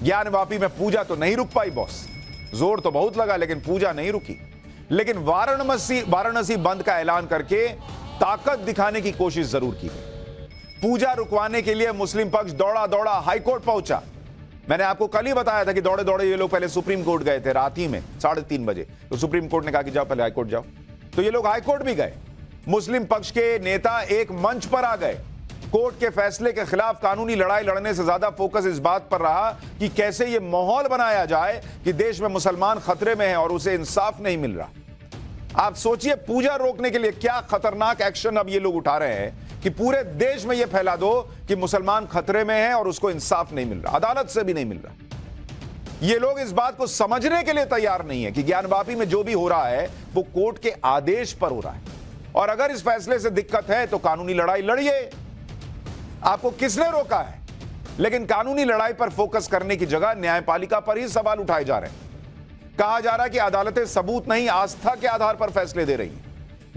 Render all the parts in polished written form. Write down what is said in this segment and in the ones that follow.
ज्ञानवापी में पूजा तो नहीं रुक पाई बॉस, जोर तो बहुत लगा लेकिन पूजा नहीं रुकी। लेकिन वाराणसी बंद का ऐलान करके ताकत दिखाने की कोशिश जरूर की गई। पूजा रुकवाने के लिए मुस्लिम पक्ष दौड़ा दौड़ा हाईकोर्ट पहुंचा। मैंने आपको कल ही बताया था कि दौड़े दौड़े ये लोग पहले सुप्रीम कोर्ट गए थे रात ही में 3:30 बजे। तो सुप्रीम कोर्ट ने कहा कि जाओ पहले हाईकोर्ट जाओ, तो ये लोग हाईकोर्ट भी गए। मुस्लिम पक्ष के नेता एक मंच पर आ गए। कोर्ट के फैसले के खिलाफ कानूनी लड़ाई लड़ने से ज्यादा फोकस इस बात पर रहा कि कैसे यह माहौल बनाया जाए कि देश में मुसलमान खतरे में है और उसे इंसाफ नहीं मिल रहा। आप सोचिए, पूजा रोकने के लिए क्या खतरनाक एक्शन अब ये लोग उठा रहे हैं कि पूरे देश में यह फैला दो कि मुसलमान खतरे में है और उसको इंसाफ नहीं मिल रहा, अदालत से भी नहीं मिल रहा। ये लोग इस बात को समझने के लिए तैयार नहीं है कि ज्ञानवापी में जो भी हो रहा है वो कोर्ट के आदेश पर हो रहा है, और अगर इस फैसले से दिक्कत है तो कानूनी लड़ाई लड़िए। आपको किसने रोका है? लेकिन कानूनी लड़ाई पर फोकस करने की जगह न्यायपालिका पर ही सवाल उठाए जा रहे हैं। कहा जा रहा है कि अदालतें सबूत नहीं आस्था के आधार पर फैसले दे रही हैं।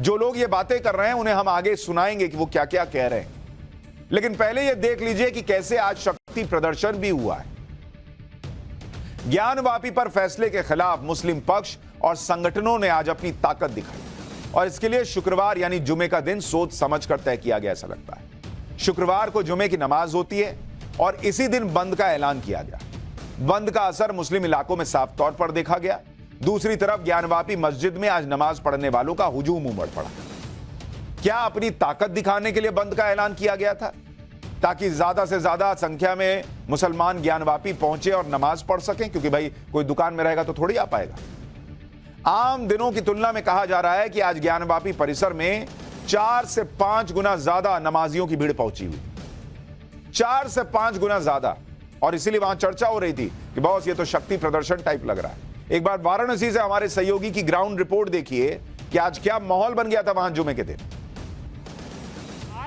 जो लोग ये बातें कर रहे हैं उन्हें हम आगे सुनाएंगे कि वो क्या क्या कह रहे हैं, लेकिन पहले ये देख लीजिए कि कैसे आज शक्ति प्रदर्शन भी हुआ है। ज्ञानवापी पर फैसले के खिलाफ मुस्लिम पक्ष और संगठनों ने आज अपनी ताकत दिखाई, और इसके लिए शुक्रवार यानी जुमे का दिन सोच समझ कर तय किया गया ऐसा लगता है। शुक्रवार को जुमे की नमाज होती है और इसी दिन बंद का ऐलान किया गया। बंद का असर मुस्लिम इलाकों में साफ तौर पर देखा गया। दूसरी तरफ ज्ञानवापी मस्जिद में आज नमाज पढ़ने वालों का हुजूम उमड़ पड़ा। क्या अपनी ताकत दिखाने के लिए बंद का ऐलान किया गया था ताकि ज्यादा से ज्यादा संख्या में मुसलमान ज्ञानवापी पहुंचे और नमाज पढ़ सकें? क्योंकि भाई कोई दुकान में रहेगा तो थोड़ी आ पाएगा। आम दिनों की तुलना में कहा जा रहा है कि आज ज्ञानवापी परिसर में 4 से 5 गुना ज्यादा नमाजियों की भीड़ पहुंची हुई, 4 से 5 गुना ज्यादा। और इसीलिए वहां चर्चा हो रही थी कि बॉस ये तो शक्ति प्रदर्शन टाइप लग रहा है। एक बार वाराणसी से हमारे सहयोगी की ग्राउंड रिपोर्ट देखिए कि आज क्या माहौल बन गया था वहां जुमे के दिन।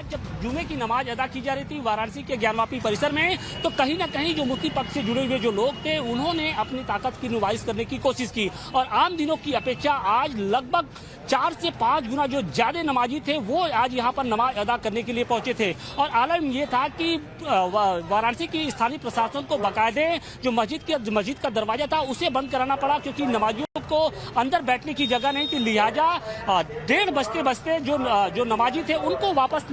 जब जुमे की नमाज अदा की जा रही थी वाराणसी के ज्ञानवापी परिसर में, तो कहीं ना कहीं जो मुस्लिम पक्ष से जुड़े हुए जो लोग थे उन्होंने अपनी ताकत की नुमाइश करने की कोशिश की, और आम दिनों की अपेक्षा आज लगभग 4 से 5 गुना जो ज्यादा नमाजी थे वो आज यहाँ पर नमाज अदा करने के लिए पहुंचे थे। और आलम ये था कि वाराणसी की स्थानीय प्रशासन को बाकायदे जो मस्जिद का दरवाजा था उसे बंद कराना पड़ा, क्योंकि नमाजियों को अंदर बैठने की जगह नहीं थी। लिहाजा 1:30 बजते जो नमाजी थे उनको वापस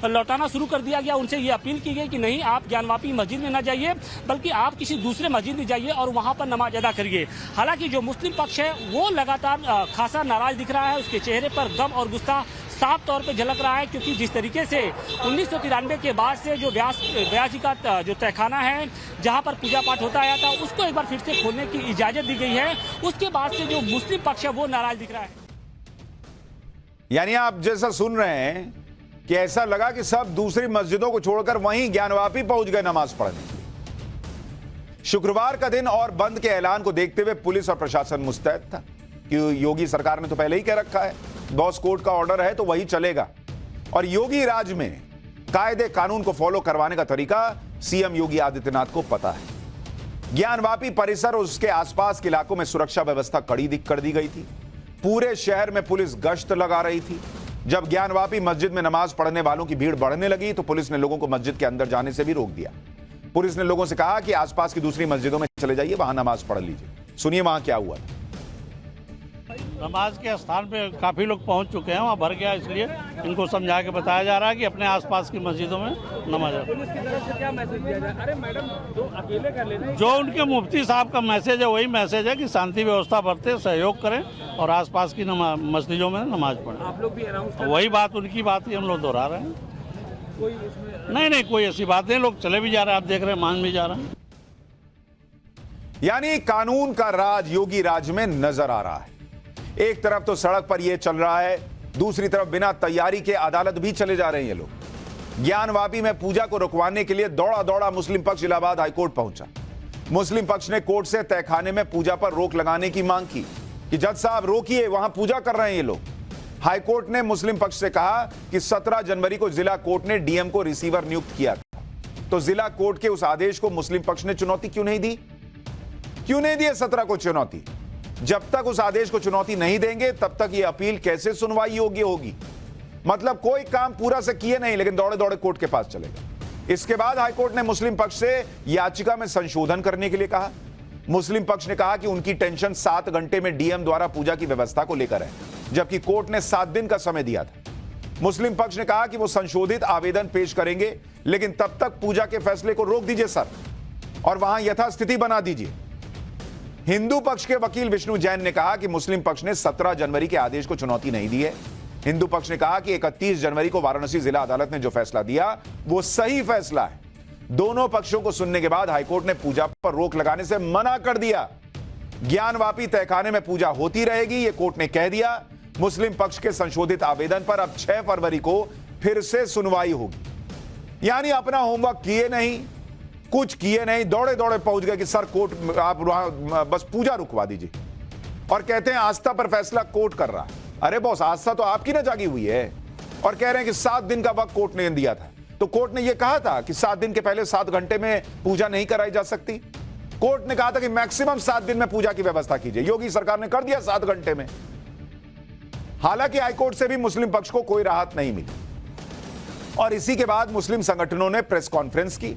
लौटाना शुरू कर दिया गया। उनसे ये अपील की गई कि नहीं, आप ज्ञानवापी मस्जिद में न जाइए, बल्कि आप किसी दूसरे मस्जिद में जाइए और वहां पर नमाज अदा करिए। हालांकि जो मुस्लिम पक्ष है वो लगातार खासा नाराज दिख रहा है। उसके चेहरे पर गम और गुस्सा साफ तौर पे झलक रहा है, क्योंकि जिस तरीके से 1993 के बाद से जो व्यास जी का जो तहखाना है जहां पर पूजा पाठ होता आया था उसको एक बार फिर से खोलने की इजाजत दी गई है, उसके बाद से जो मुस्लिम पक्ष है वो नाराज दिख रहा है। यानी आप जैसा सुन रहे हैं कि ऐसा लगा कि सब दूसरी मस्जिदों को छोड़कर वहीं ज्ञानवापी पहुंच गए नमाज पढ़ने। शुक्रवार का दिन और बंद के ऐलान को देखते हुए पुलिस और प्रशासन मुस्तैद था कि योगी सरकार ने तो पहले ही कह रखा है बॉस कोर्ट का ऑर्डर है तो वही चलेगा, और योगी राज में कायदे कानून को फॉलो करवाने का तरीका सीएम योगी आदित्यनाथ को पता है। ज्ञानवापी परिसर और उसके आसपास के इलाकों में सुरक्षा व्यवस्था कड़ी कर दी गई थी। पूरे शहर में पुलिस गश्त लगा रही थी। जब ज्ञानवापी मस्जिद में नमाज पढ़ने वालों की भीड़ बढ़ने लगी तो पुलिस ने लोगों को मस्जिद के अंदर जाने से भी रोक दिया। पुलिस ने लोगों से कहा कि आसपास की दूसरी मस्जिदों में चले जाइए, वहां नमाज पढ़ लीजिए। सुनिए वहां क्या हुआ। नमाज के स्थान पे काफी लोग पहुंच चुके हैं, वहाँ भर गया, इसलिए इनको समझा के बताया जा रहा है कि अपने आसपास की मस्जिदों में नमाज। पुलिस की तरफ से क्या मैसेज दिया जाए? अरे मैडम, जो अकेले कर लेना, जो उनके मुफ्ती साहब का मैसेज है वही मैसेज है कि शांति व्यवस्था बरते, सहयोग करें और आसपास की मस्जिदों में नमाज पढ़ें। आप लोग भी अनाउंस कर, वही बात, उनकी बात ही हम लोग दोहरा रहे हैं। कोई इसमें नहीं, कोई ऐसी बात नहीं, लोग चले भी जा रहे हैं, आप देख रहे हैं, मान भी जा रहे हैं। यानी कानून का राज योगी राज में नजर आ रहा है। एक तरफ तो सड़क पर यह चल रहा है, दूसरी तरफ बिना तैयारी के अदालत भी चले जा रहे हैं ये लोग। ज्ञानवापी में पूजा को रुकवाने के लिए दौड़ा दौड़ा मुस्लिम पक्ष इलाहाबाद हाईकोर्ट पहुंचा। मुस्लिम पक्ष ने कोर्ट से तहखाने में पूजा पर रोक लगाने की मांग की कि जज साहब रोकिए, वहां पूजा कर रहे हैं ये लोग। हाईकोर्ट ने मुस्लिम पक्ष से कहा कि 17 जनवरी को जिला कोर्ट ने डीएम को रिसीवर नियुक्त किया था, तो जिला कोर्ट के उस आदेश को मुस्लिम पक्ष ने चुनौती क्यों नहीं दी? क्यों नहीं दी 17 को चुनौती? जब तक उस आदेश को चुनौती नहीं देंगे तब तक यह अपील कैसे सुनवाई योग्य होगी? मतलब कोई काम पूरा से किए नहीं लेकिन दौड़े दौड़े कोर्ट के पास चले गए। इसके बाद हाईकोर्ट ने मुस्लिम पक्ष से याचिका में संशोधन करने के लिए कहा। मुस्लिम पक्ष ने कहा कि उनकी टेंशन 7 घंटे में डीएम द्वारा पूजा की व्यवस्था को लेकर है, जबकि कोर्ट ने 7 दिन का समय दिया था। मुस्लिम पक्ष ने कहा कि वो संशोधित आवेदन पेश करेंगे, लेकिन तब तक पूजा के फैसले को रोक दीजिए सर, और वहां यथास्थिति बना दीजिए। हिंदू पक्ष के वकील विष्णु जैन ने कहा कि मुस्लिम पक्ष ने 17 जनवरी के आदेश को चुनौती नहीं दी है। हिंदू पक्ष ने कहा कि 31 जनवरी को वाराणसी जिला अदालत ने जो फैसला दिया वो सही फैसला है। दोनों पक्षों को सुनने के बाद हाईकोर्ट ने पूजा पर रोक लगाने से मना कर दिया। ज्ञानवापी तहखाने में पूजा होती रहेगी, यह कोर्ट ने कह दिया। मुस्लिम पक्ष के संशोधित आवेदन पर अब 6 फरवरी को फिर से सुनवाई होगी। यानी अपना होमवर्क किए नहीं, कुछ किए नहीं, दौड़े दौड़े पहुंच गए कि सर कोर्ट आप बस पूजा रुकवा दीजिए, और कहते हैं आस्था पर फैसला कोर्ट कर रहा है। अरे बॉस, आस्था तो आपकी ना जागी हुई है, और कह रहे हैं कि 7 दिन का वक्त कोर्ट ने दिया था। तो कोर्ट ने यह कहा था कि 7 दिन के पहले 7 घंटे में पूजा नहीं कराई जा सकती। कोर्ट ने कहा था कि मैक्सिमम 7 दिन में पूजा की व्यवस्था कीजिए। योगी सरकार ने कर दिया 7 घंटे में। हालांकि हाईकोर्ट से भी मुस्लिम पक्ष को कोई राहत नहीं मिली, और इसी के बाद मुस्लिम संगठनों ने प्रेस कॉन्फ्रेंस की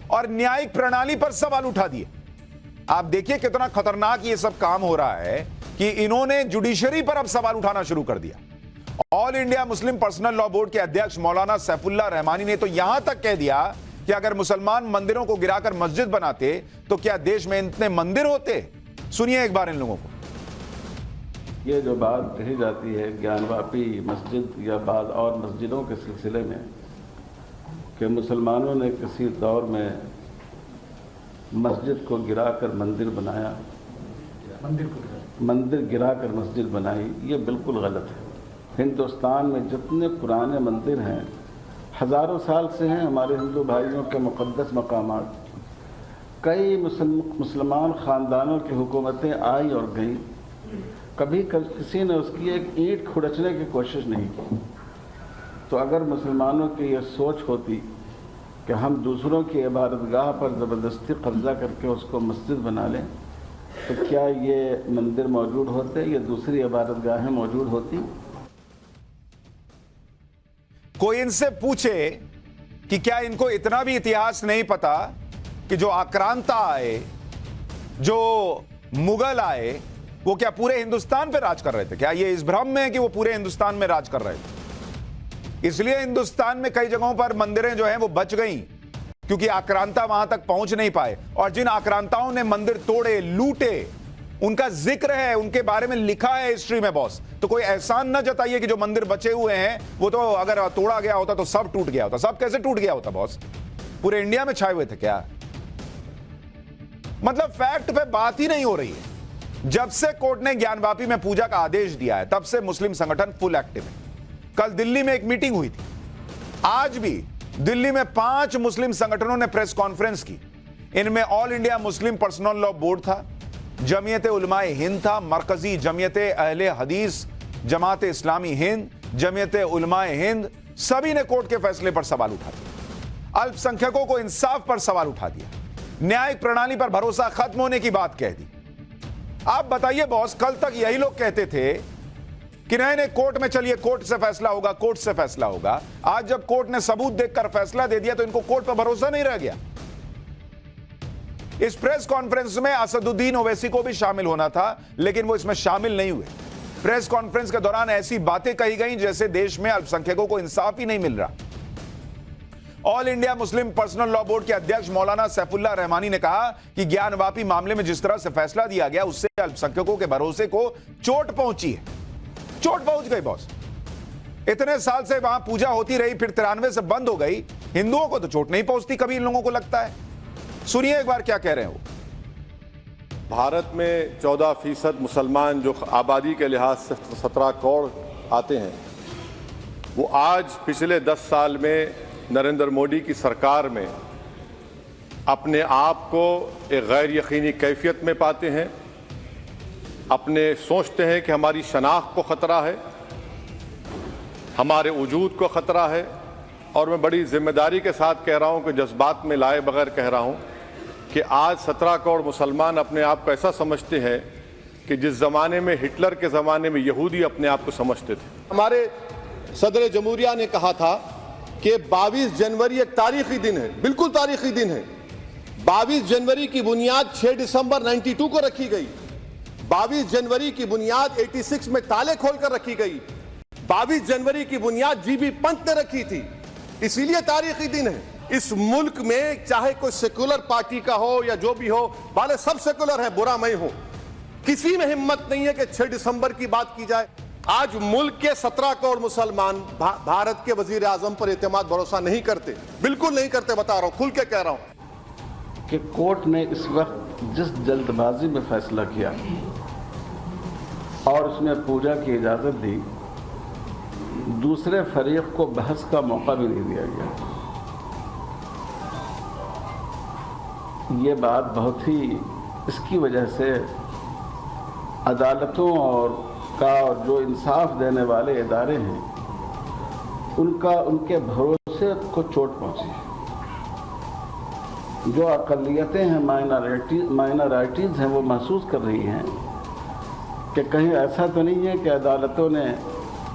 और न्यायिक प्रणाली पर सवाल उठा दिए। आप देखिए कितना खतरनाक ये सब काम हो रहा है कि इन्होंने जुडिशरी पर अब सवाल उठाना शुरू कर दिया। All India Muslim personal law board के अध्यक्ष मौलाना सैफुल्लाह रहमानी ने तो यहां तक कह दिया कि अगर मुसलमान मंदिरों को गिराकर मस्जिद बनाते तो क्या देश में इतने मंदिर होते। सुनिए एक बार इन लोगों को। ये जो बात कही जाती है ज्ञानवापी मस्जिद या बाद और मस्जिदों के सिलसिले में कि मुसलमानों ने किसी दौर में मस्जिद को गिराकर मंदिर बनाया, मंदिर गिराकर मस्जिद बनाई, ये बिल्कुल गलत है। हिंदुस्तान में जितने पुराने मंदिर हैं, हज़ारों साल से हैं, हमारे हिंदू भाइयों के मुक़द्दस मकामात। कई मुसलमान ख़ानदानों की हुकूमतें आई और गई, कभी किसी ने उसकी एक ईंट खुरचने की कोशिश नहीं की। तो अगर मुसलमानों की ये सोच होती कि हम दूसरों की इबादतगाह पर ज़बरदस्ती कब्ज़ा करके उसको मस्जिद बना लें, तो क्या ये मंदिर मौजूद होते, ये दूसरी इबादतगाहें मौजूद होती? कोई इनसे पूछे कि क्या इनको इतना भी इतिहास नहीं पता कि जो आक्रांता आए, जो मुगल आए, वो क्या पूरे हिंदुस्तान पे राज कर रहे थे? क्या ये इस भ्रम में है कि वो पूरे हिंदुस्तान में राज कर रहे थे? इसलिए हिंदुस्तान में कई जगहों पर मंदिरें जो हैं वो बच गईं, क्योंकि आक्रांता वहां तक पहुंच नहीं पाए। और जिन आक्रांताओं ने मंदिर तोड़े, लूटे, उनका जिक्र है, उनके बारे में लिखा है हिस्ट्री में बॉस। तो कोई एहसान न जताइए कि जो मंदिर बचे हुए हैं वो तो अगर तोड़ा गया होता तो सब टूट गया होता। सब कैसे टूट गया होता बॉस? पूरे इंडिया में छाए हुए थे क्या? मतलब फैक्ट पे बात ही नहीं हो रही है। जब से कोर्ट ने ज्ञानवापी में पूजा का आदेश दिया है, तब से मुस्लिम संगठन फुल एक्टिव है। कल दिल्ली में एक मीटिंग हुई थी, आज भी दिल्ली में 5 मुस्लिम संगठनों ने प्रेस कॉन्फ्रेंस की। इनमें all India Muslim personal law board था, जमीयत उलमाए हिंद था, मरकजी जमीयत अहले हदीस, जमात इस्लामी हिंद, जमीयत उलमाए हिंद, सभी ने कोर्ट के फैसले पर सवाल उठा दिया। अल्पसंख्यकों को इंसाफ पर सवाल उठा दिया, न्यायिक प्रणाली पर भरोसा खत्म होने की बात कह दी। आप बताइए बॉस, कल तक यही लोग कहते थे कि नहीं नहीं कोर्ट में चलिए, कोर्ट से फैसला होगा, कोर्ट से फैसला होगा। आज जब कोर्ट ने सबूत देखकर फैसला दे दिया तो इनको कोर्ट पर भरोसा नहीं रह गया। इस प्रेस कॉन्फ्रेंस में असदुद्दीन ओवैसी को भी शामिल होना था, लेकिन वो इसमें शामिल नहीं हुए। प्रेस कॉन्फ्रेंस के दौरान ऐसी बातें कही गई जैसे देश में अल्पसंख्यकों को इंसाफ ही नहीं मिल रहा। All India Muslim personal law board के अध्यक्ष मौलाना सैफुल्लाह रहमानी ने कहा कि ज्ञानवापी मामले में जिस तरह से फैसला दिया गया, उससे अल्पसंख्यकों के भरोसे को चोट पहुंची है। चोट पहुंच गई बॉस। इतने साल से वहां पूजा होती रही, फिर 93 से बंद हो गई। हिंदुओं को तो चोट नहीं पहुंचती कभी, इन लोगों को लगता है। सुनिए एक बार क्या कह रहे हैं वो। भारत में 14% मुसलमान जो आबादी के लिहाज से 17 करोड़ आते हैं, वो आज पिछले 10 साल में नरेंद्र मोदी की सरकार में अपने आप को एक गैर यकीनी कैफियत में पाते हैं। अपने सोचते हैं कि हमारी शनाख्त को ख़तरा है, हमारे वजूद को ख़तरा है। और मैं बड़ी जिम्मेदारी के साथ कह रहा हूं कि जज्बात में लाए बगैर कह रहा हूं कि आज 17 करोड़ मुसलमान अपने आप को ऐसा समझते हैं कि जिस ज़माने में हिटलर के ज़माने में यहूदी अपने आप को समझते थे। हमारे सदर जमहूरिया ने कहा था कि 22 जनवरी एक तारीखी दिन है, बिल्कुल तारीखी दिन है। 22 जनवरी की बुनियाद 6 दिसंबर 92 को रखी गई। 22 जनवरी की बुनियाद 86 में ताले खोलकर रखी गई। 22 जनवरी की बुनियाद जीबी पंत ने रखी थी, इसीलिए तारीखी दिन है। इस मुल्क में चाहे कोई सेकुलर पार्टी का हो या जो भी हो, वाले सब सेकुलर है, बुरा मैं हूं, किसी में हिम्मत नहीं है कि 6 दिसंबर की बात की जाए। आज मुल्क के 17 करोड़ मुसलमान भारत के वजीर आजम पर एतमाद भरोसा नहीं करते, बिल्कुल नहीं करते, बता रहा हूं, खुल के कह रहा हूं कि कोर्ट ने इस वक्त जिस जल्दबाजी में फैसला किया और उसमें पूजा की इजाज़त दी, दूसरे फरीक को बहस का मौका भी नहीं दिया गया। ये बात बहुत ही, इसकी वजह से अदालतों और जो इंसाफ देने वाले इदारे हैं उनके भरोसे को चोट पहुंची। जो अक़लियतें हैं, माइनॉरिटीज़ हैं, वो महसूस कर रही हैं कि कहीं ऐसा तो नहीं है कि अदालतों ने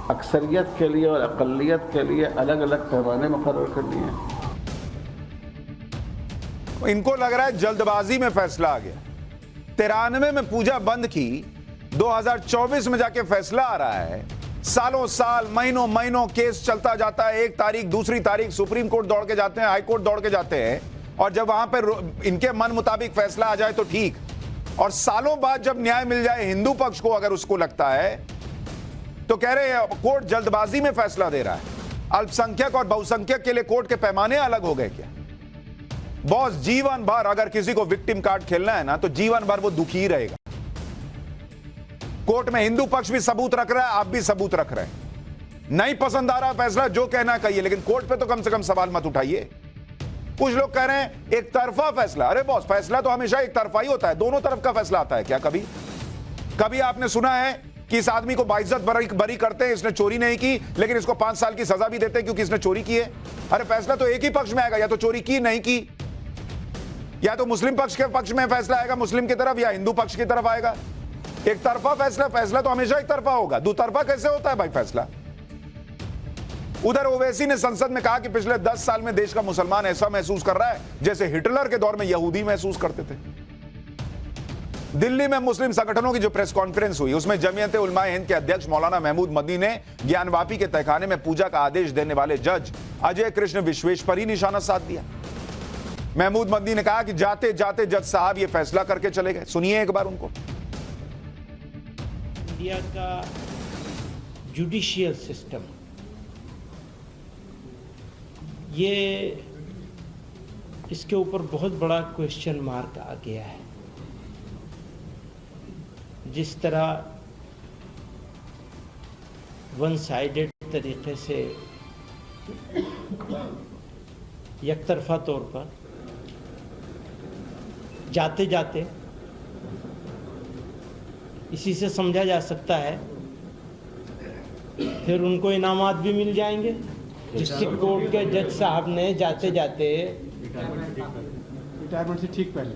अक्सरियत के लिए और अक़लियत के लिए अलग अलग पैमाने मुकर्रर कर लिए हैं। इनको लग रहा है जल्दबाजी में फैसला आ गया। 93 में पूजा बंद की, 2024 में जाके फैसला आ रहा है। सालों साल, महीनों महीनों केस चलता जाता है, एक तारीख दूसरी तारीख, सुप्रीम कोर्ट दौड़ के जाते हैं, हाई कोर्ट दौड़ के जाते हैं, और जब वहां पर इनके मन मुताबिक फैसला आ जाए तो ठीक, और सालों बाद जब न्याय मिल जाए हिंदू पक्ष को, अगर उसको लगता है तो कह रहे हैं कोर्ट जल्दबाजी में फैसला दे रहा है। अल्पसंख्यक और बहुसंख्यक के लिए कोर्ट के पैमाने अलग हो गए क्या? बॉस, जीवन भर अगर किसी को विक्टिम कार्ड खेलना है ना, तो जीवन भर वो दुखी रहेगा। कोर्ट में हिंदू पक्ष भी सबूत रख रहा है, आप भी सबूत रख रहे हैं। नहीं पसंद आ रहा फैसला, जो कहना कहिए, लेकिन कोर्ट पे तो कम से कम सवाल मत उठाइए। कुछ लोग कह रहे हैं एक तरफा फैसला। अरे बॉस, फैसला तो हमेशा एक तरफा ही होता है, दोनों तरफ का फैसला आता है क्या? कभी आपने सुना है कि इस आदमी को बाइज्जत बरी करते हैं, इसने चोरी नहीं की, लेकिन इसको 5 साल की सजा भी देते हैं क्योंकि इसने चोरी की है? अरे फैसला तो एक ही पक्ष में आएगा, या तो चोरी की नहीं की, या तो मुस्लिम पक्ष के पक्ष में फैसला आएगा मुस्लिम की तरफ, या हिंदू पक्ष की तरफ आएगा। एक तरफा फैसला तो हमेशा एक तरफा होगा। दो तरफा कैसे होता है भाई फैसला? उधर ओवैसी ने संसद में कहा कि पिछले 10 साल में देश का मुसलमान ऐसा महसूस कर रहा है जैसे हिटलर के दौर में यहूदी महसूस करते थे। दिल्ली में मुस्लिम संगठनों की जो प्रेस कॉन्फ्रेंस हुई, उसमें जमीयत उलमा हिंद के अध्यक्ष मौलाना महमूद मदनी ने ज्ञानवापी के तहखाने में पूजा का आदेश देने वाले जज अजय कृष्ण विश्वेश पर ही निशाना साध दिया। महमूद मदनी ने कहा कि जाते जाते जज साहब ये फैसला करके चले गए। सुनिए एक बार उनको। इंडिया का जुडिशियल सिस्टम, ये इसके ऊपर बहुत बड़ा क्वेश्चन मार्क आ गया है। जिस तरह वन साइडेड तरीके से एकतरफा तौर पर जाते जाते इसी से समझा जा सकता है फिर उनको इनामात भी मिल जाएंगे। डिस्ट्रिक्ट कोर्ट के जज साहब ने जाते जाते रिटायरमेंट से ठीक पहले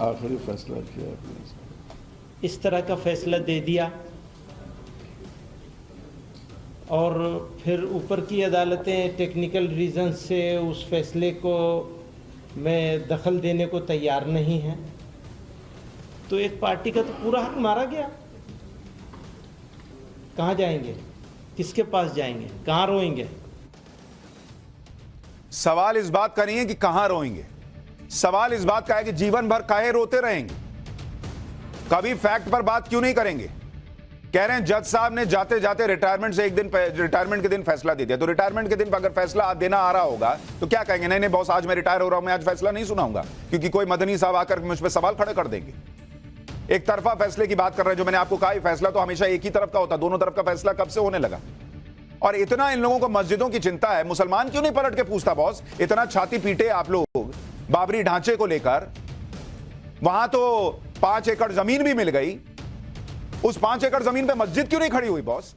आखिरी फैसला किया, इस तरह का फैसला दे दिया, और फिर ऊपर की अदालतें टेक्निकल रीज़न से उस फैसले को में दखल देने को तैयार नहीं है, तो एक पार्टी का तो पूरा हक मारा गया। कहाँ जाएंगे, किसके पास जाएंगे, कहाँ रोएंगे? सवाल इस बात का नहीं है कि कहां रोएंगे, सवाल इस बात का है कि जीवन भर काहे रोते रहेंगे? कभी फैक्ट पर बात क्यों नहीं करेंगे? कह रहे हैं जज साहब ने जाते जाते रिटायरमेंट से एक दिन, रिटायरमेंट के दिन फैसला दे दिया। तो रिटायरमेंट के दिन अगर फैसला देना आ रहा होगा तो क्या कहेंगे? नहीं नहीं बॉस, आज मैं रिटायर हो रहा हूं, मैं आज फैसला नहीं सुनाऊंगा, क्योंकि कोई मदनी साहब आकर मुझ पर सवाल खड़े कर देंगे। एक तरफा फैसले की बात कर रहे हैं। जो मैंने आपको कहा, फैसला तो हमेशा एक ही तरफ का होता, दोनों तरफ का फैसला कब से होने लगा? और इतना इन लोगों को मस्जिदों की चिंता है, मुसलमान क्यों नहीं पलट के पूछता बॉस? इतना छाती पीटे आप लोग बाबरी ढांचे को लेकर, वहां तो 5 एकड़ जमीन भी मिल गई, उस 5 एकड़ जमीन पे मस्जिद क्यों नहीं खड़ी हुई बॉस?